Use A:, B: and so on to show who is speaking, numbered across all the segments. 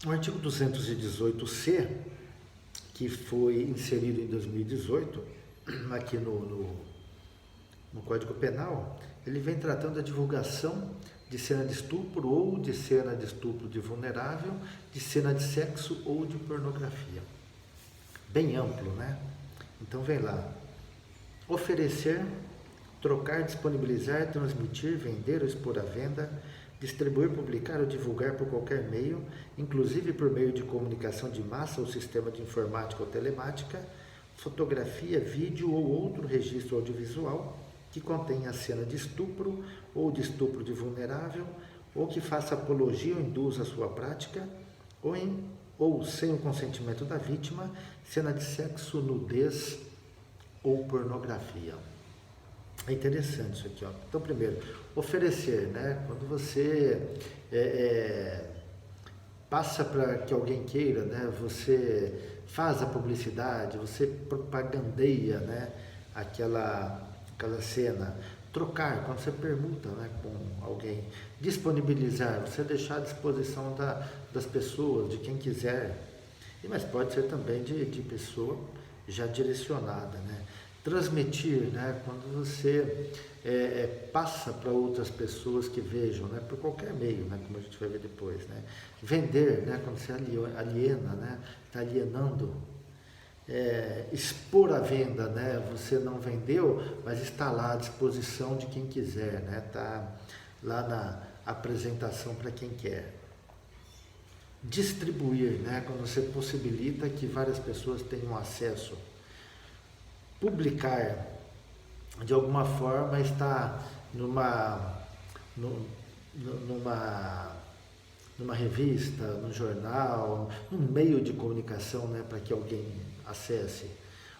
A: O artigo 218-C, que foi inserido em 2018, aqui no Código Penal, ele vem tratando da divulgação de cena de estupro ou de cena de estupro de vulnerável, de cena de sexo ou de pornografia. Bem amplo, né? Então vem lá. Oferecer, trocar, disponibilizar, transmitir, vender ou expor à venda, distribuir, publicar ou divulgar por qualquer meio, inclusive por meio de comunicação de massa ou sistema de informática ou telemática, fotografia, vídeo ou outro registro audiovisual que contenha a cena de estupro ou de estupro de vulnerável, ou que faça apologia ou induza a sua prática, ou sem o consentimento da vítima, cena de sexo, nudez ou pornografia. É interessante isso aqui, ó. Então, primeiro, oferecer, né? Quando você passa para que alguém queira, né? Você faz a publicidade, você propagandeia, né? Aquela cena. Trocar, quando você permuta, né? Com alguém. Disponibilizar, você deixar à disposição das pessoas, de quem quiser. Mas pode ser também de pessoa já direcionada, né? Transmitir, né? Quando você passa para outras pessoas que vejam, né? Por qualquer meio, né? Como a gente vai ver depois, né? Vender, né? Quando você aliena, né? Está alienando. Expor à venda, né? Você não vendeu, mas está lá à disposição de quem quiser, né? Está lá na apresentação para quem quer. Distribuir, né? Quando você possibilita que várias pessoas tenham acesso. Publicar, de alguma forma, está numa revista, num jornal, num meio de comunicação, né, para que alguém acesse.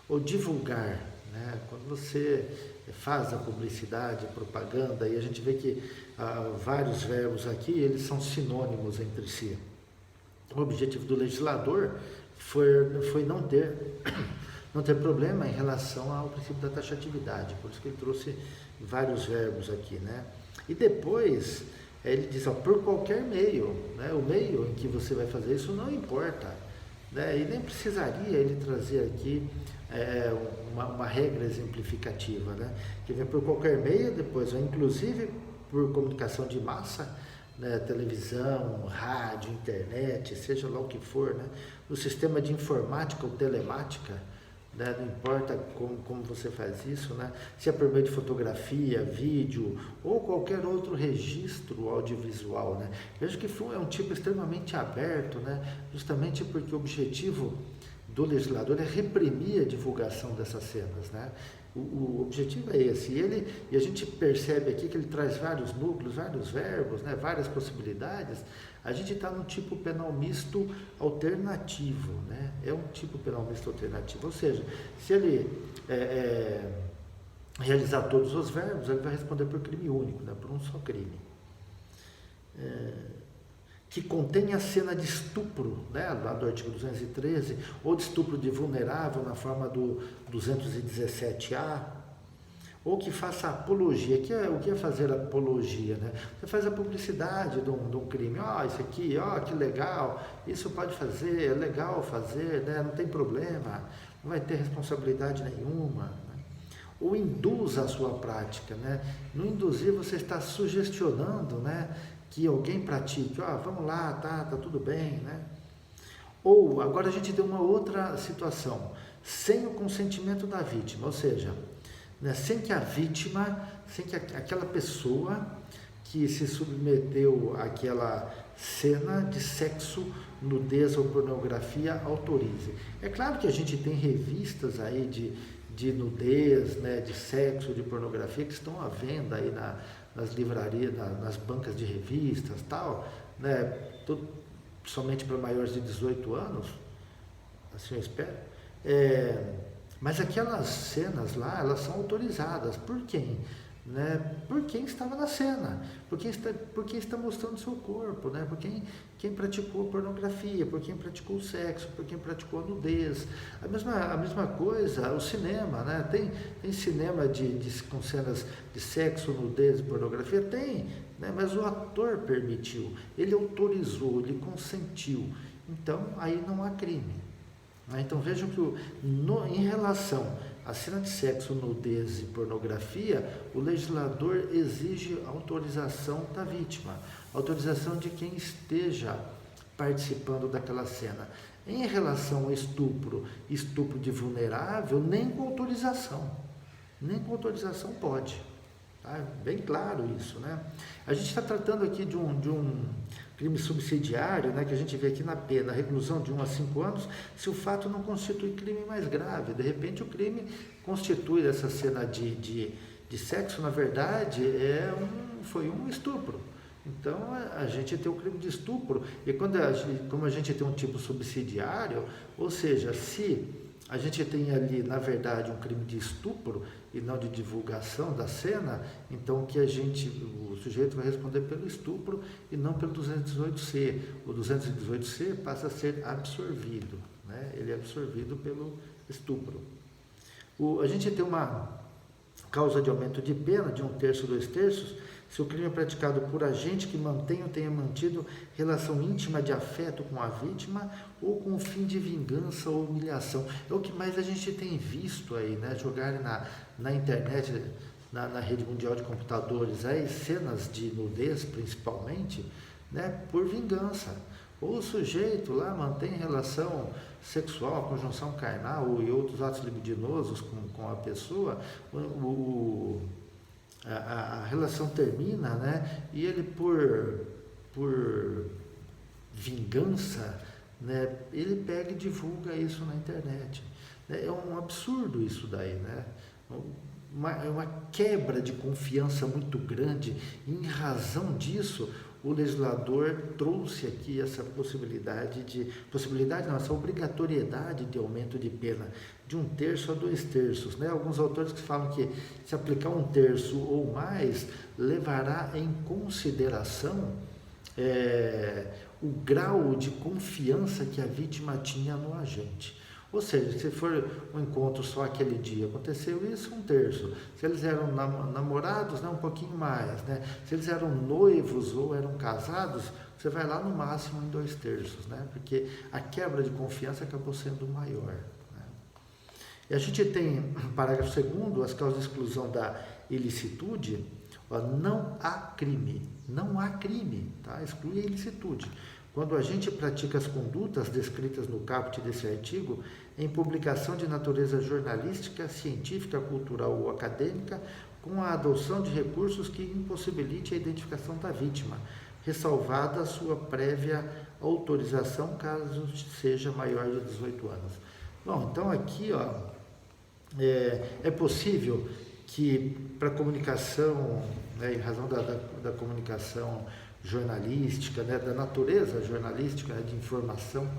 A: Ou divulgar, né, quando você faz a publicidade, a propaganda, e a gente vê que vários verbos aqui, eles são sinônimos entre si. O objetivo do legislador foi não ter problema em relação ao princípio da taxatividade, por isso que ele trouxe vários verbos aqui, né? E depois ele diz, ó, por qualquer meio, né? O meio em que você vai fazer isso não importa, né? E nem precisaria ele trazer aqui uma regra exemplificativa, né? Que vem por qualquer meio, depois, ó, inclusive por comunicação de massa, né? Televisão, rádio, internet, seja lá o que for, né? O sistema de informática ou telemática, né? Não importa como você faz isso, né? Se é por meio de fotografia, vídeo ou qualquer outro registro audiovisual, né? Vejo que é um tipo extremamente aberto, né? Justamente porque o objetivo do legislador é reprimir a divulgação dessas cenas, né? O objetivo é esse, e a gente percebe aqui que ele traz vários núcleos, vários verbos, né? Várias possibilidades. A gente está num tipo penal misto alternativo, né? É um tipo penal misto alternativo, ou seja, se ele realizar todos os verbos, ele vai responder por crime único, né? Por um só crime. Que contém a cena de estupro, né? Lá do artigo 213, ou de estupro de vulnerável na forma do 217-A, ou que faça apologia. O que é fazer apologia, né? Você faz a publicidade de um crime. Isso aqui, que legal, isso pode fazer, é legal fazer, né? Não tem problema, não vai ter responsabilidade nenhuma, né? Ou induz a sua prática, né? No induzir você está sugestionando, né? Que alguém pratique, vamos lá, tá tudo bem, né? Ou, agora a gente tem uma outra situação, sem o consentimento da vítima, ou seja, né, sem que aquela pessoa que se submeteu àquela cena de sexo, nudez ou pornografia autorize. É claro que a gente tem revistas aí de nudez, né, de sexo, de pornografia, que estão à venda aí nas livrarias, nas bancas de revistas, tal, né, somente para maiores de 18 anos, assim eu espero. Mas aquelas cenas lá, elas são autorizadas. Por quem? Né? Por quem estava na cena, por quem está mostrando o seu corpo, né? Por quem praticou pornografia, por quem praticou sexo, por quem praticou nudez. A mesma coisa, o cinema, né? Tem cinema com cenas de sexo, nudez, pornografia? Tem, né? Mas o ator permitiu, ele autorizou, ele consentiu. então aí não há crime. Então vejam que em relação à cena de sexo, nudez e pornografia, o legislador exige autorização da vítima, autorização de quem esteja participando daquela cena. Em relação ao estupro de vulnerável, nem com autorização pode. Tá? Bem claro isso, né? A gente está tratando aqui de um crime subsidiário, né, que a gente vê aqui na pena, reclusão de 1 a 5 anos, se o fato não constitui crime mais grave. De repente o crime constitui essa cena de sexo, na verdade, foi um estupro. Então a gente tem o crime de estupro, e como a gente tem um tipo subsidiário, ou seja, se a gente tem ali, na verdade, um crime de estupro e não de divulgação da cena, então o sujeito vai responder pelo estupro e não pelo 218C. O 218C passa a ser absorvido, né? Ele é absorvido pelo estupro. A gente tem uma causa de aumento de pena de 1/3, 2/3, se o crime é praticado por agente que mantém ou tenha mantido relação íntima de afeto com a vítima ou com o fim de vingança ou humilhação. É o que mais a gente tem visto aí, né? Jogarem na internet, na rede mundial de computadores, aí, cenas de nudez principalmente, né? Por vingança. Ou o sujeito lá mantém relação sexual, conjunção carnal e outros atos libidinosos com a pessoa, a relação termina, né? E ele por vingança, né? Ele pega e divulga isso na internet. É um absurdo isso daí, né? Uma quebra de confiança muito grande. E em razão disso, o legislador trouxe aqui essa essa obrigatoriedade de aumento de pena de 1/3 a 2/3, né? Alguns autores que falam que se aplicar 1/3 ou mais, levará em consideração o grau de confiança que a vítima tinha no agente. Ou seja, se for um encontro só aquele dia, aconteceu isso, 1/3. Se eles eram namorados, né, um pouquinho mais, né? Se eles eram noivos ou eram casados, você vai lá no máximo em 2/3, né? Porque a quebra de confiança acabou sendo maior, né? E a gente tem, parágrafo 2º, as causas de exclusão da ilicitude. Não há crime, tá? Exclui a ilicitude. Quando a gente pratica as condutas descritas no caput desse artigo, em publicação de natureza jornalística, científica, cultural ou acadêmica, com a adoção de recursos que impossibilite a identificação da vítima, ressalvada a sua prévia autorização, caso seja maior de 18 anos. Bom, então aqui, é possível que para comunicação, né, em razão da comunicação jornalística, né, da natureza jornalística, né, de informação,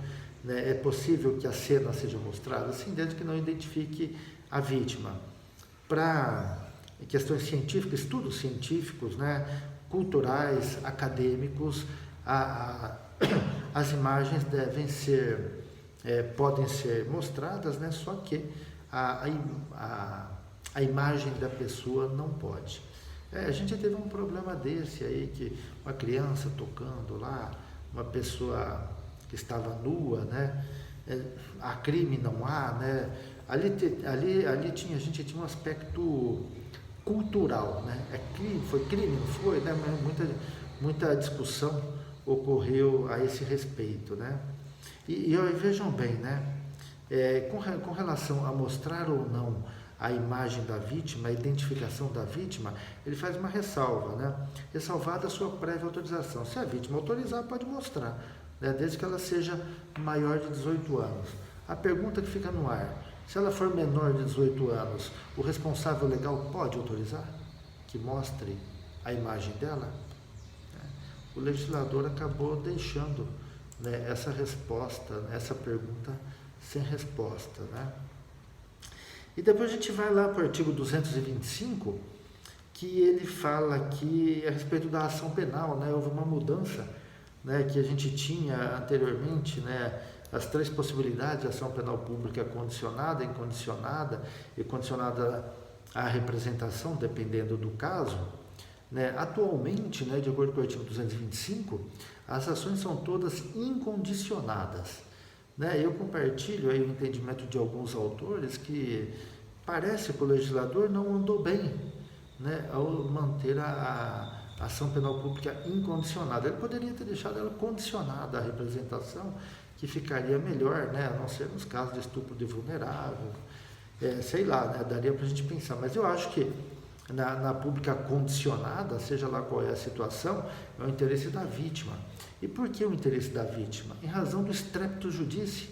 A: né, é possível que a cena seja mostrada, sim, desde que não identifique a vítima. Para questões científicas, estudos científicos, né, culturais, acadêmicos, as imagens podem ser mostradas, né, só que a imagem da pessoa não pode. A gente teve um problema desse aí, que uma criança tocando lá, uma pessoa que estava nua, né? Há crime, não há, né? Ali a gente tinha um aspecto cultural, né? Foi crime, não foi, né? Mas muita discussão ocorreu a esse respeito, né? E vejam bem, né? Com relação a mostrar ou não a imagem da vítima, a identificação da vítima, ele faz uma ressalva, né? Ressalvada a sua prévia autorização. Se a vítima autorizar, pode mostrar, né? Desde que ela seja maior de 18 anos. A pergunta que fica no ar: se ela for menor de 18 anos, o responsável legal pode autorizar que mostre a imagem dela? O legislador acabou deixando, né, essa resposta, essa pergunta sem resposta, né? E depois a gente vai lá para o artigo 225, que ele fala aqui a respeito da ação penal, né? Houve uma mudança, né, que a gente tinha anteriormente, né, as 3 possibilidades de ação penal pública: condicionada, incondicionada e condicionada à representação, dependendo do caso. né? Atualmente, né, de acordo com o artigo 225, as ações são todas incondicionadas, né? Eu compartilho aí o entendimento de alguns autores que parece que o legislador não andou bem, né, ao manter a ação penal pública incondicionada. Ele poderia ter deixado ela condicionada à representação, que ficaria melhor, né, a não ser nos casos de estupro de vulnerável, sei lá, né, daria para a gente pensar. Mas eu acho que na pública condicionada, seja lá qual é a situação, é o interesse da vítima. E por que o interesse da vítima? Em razão do streptus judice.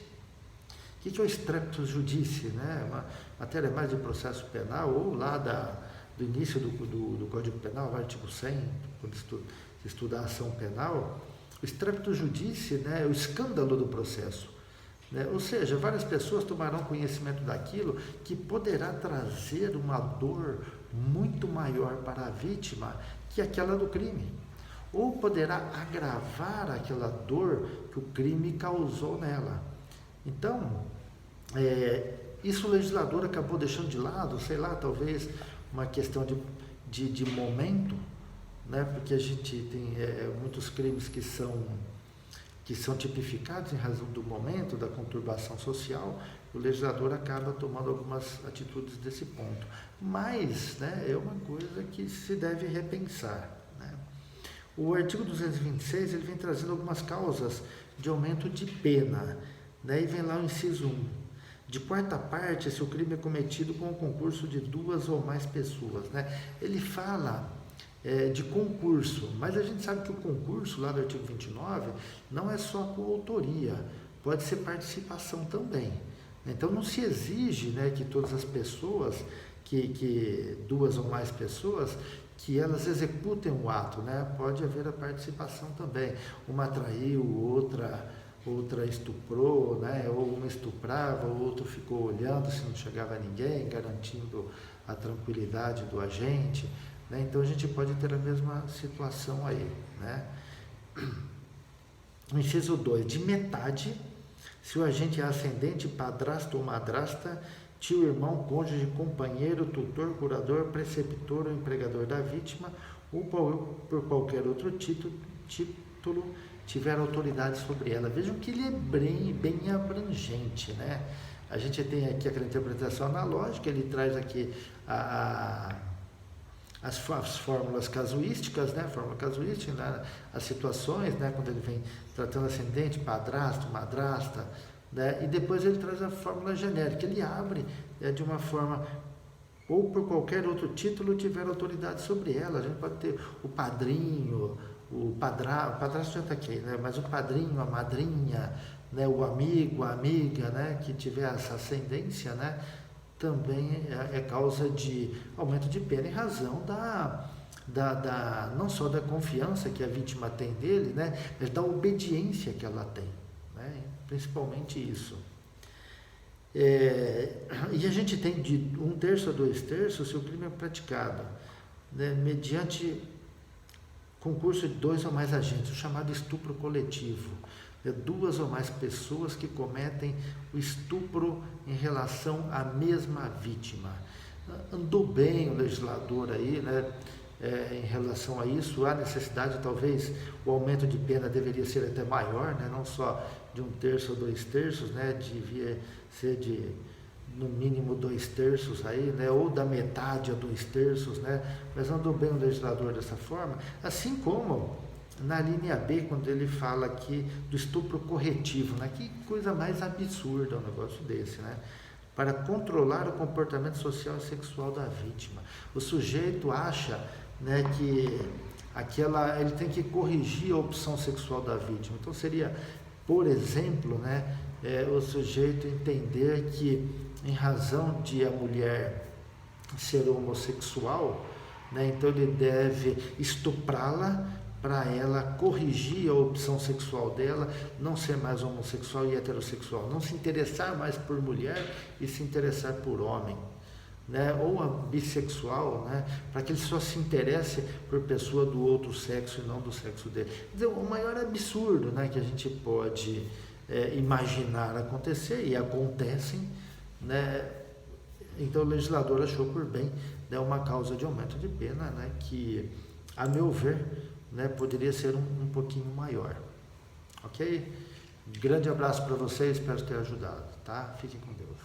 A: O que é o streptus judice? Né? Uma matéria mais de processo penal, ou lá do início do Código Penal, o artigo 100, quando se estuda a ação penal. O streptus judice, né, é o escândalo do processo. Né? Ou seja, várias pessoas tomarão conhecimento daquilo que poderá trazer uma dor muito maior para a vítima que aquela do crime. Ou poderá agravar aquela dor que o crime causou nela. Então, isso o legislador acabou deixando de lado, sei lá, talvez uma questão de momento, né? Porque a gente tem muitos crimes que são tipificados em razão do momento, da conturbação social. O legislador acaba tomando algumas atitudes desse ponto. Mas, né, é uma coisa que se deve repensar, né? O artigo 226 ele vem trazendo algumas causas de aumento de pena, né? E vem lá o inciso 1. De quarta parte, se o crime é cometido com o concurso de 2 ou mais pessoas, né? Ele fala de concurso, mas a gente sabe que o concurso, lá do artigo 29, não é só com autoria, pode ser participação também. Então, não se exige, né, que todas as pessoas, que 2 ou mais pessoas, que elas executem o ato, né? Pode haver a participação também. Uma traiu, outra estuprou, né? Ou uma estuprava, o outro ficou olhando se não chegava ninguém, garantindo a tranquilidade do agente, né? Então a gente pode ter a mesma situação aí, né? O inciso 2, de metade, se o agente é ascendente, padrasto ou madrasta, tio, irmão, cônjuge, companheiro, tutor, curador, preceptor ou empregador da vítima, ou por qualquer outro título tiver autoridade sobre ela. Vejam que ele é bem abrangente, né? A gente tem aqui aquela interpretação analógica, ele traz aqui as fórmulas casuísticas, né? Fórmula casuística, né? As situações, né? Quando ele vem tratando ascendente, padrasto, madrasta, né? E depois ele traz a fórmula genérica, ele abre de uma forma, ou por qualquer outro título tiver autoridade sobre ela. A gente pode ter o padrinho, o padrasto já está aqui, né? Mas o padrinho, a madrinha, né? O amigo, a amiga, né? Que tiver essa ascendência, né? Também é causa de aumento de pena em razão não só da confiança que a vítima tem dele, né? Mas da obediência que ela tem, né? Principalmente isso. E a gente tem de 1/3 a 2/3 se o crime é praticado, né, mediante concurso de 2 ou mais agentes, o chamado estupro coletivo. 2 ou mais pessoas que cometem o estupro em relação à mesma vítima. Andou bem o legislador aí, né, em relação a isso. Há necessidade, talvez, o aumento de pena deveria ser até maior, né, não só de 1/3 ou 2/3, né, devia ser de no mínimo 2/3 aí, né, ou da metade a 2/3, né, mas andou bem o legislador dessa forma, assim como na linha B, quando ele fala aqui do estupro corretivo, né, que coisa mais absurda um negócio desse, né, para controlar o comportamento social e sexual da vítima. O sujeito acha, né, que ele tem que corrigir a opção sexual da vítima. Então seria, por exemplo, né, o sujeito entender que, em razão de a mulher ser homossexual, né, então ele deve estuprá-la para ela corrigir a opção sexual dela, não ser mais homossexual e heterossexual, não se interessar mais por mulher e se interessar por homem, né, ou a bissexual, né, para que ele só se interesse por pessoa do outro sexo e não do sexo dele. Quer dizer, o maior absurdo, né, que a gente pode imaginar acontecer, e acontecem, né? Então o legislador achou por bem, né, uma causa de aumento de pena, né, que a meu ver, né, poderia ser um pouquinho maior. Ok? Grande abraço para vocês, espero ter ajudado, tá? Fiquem com Deus.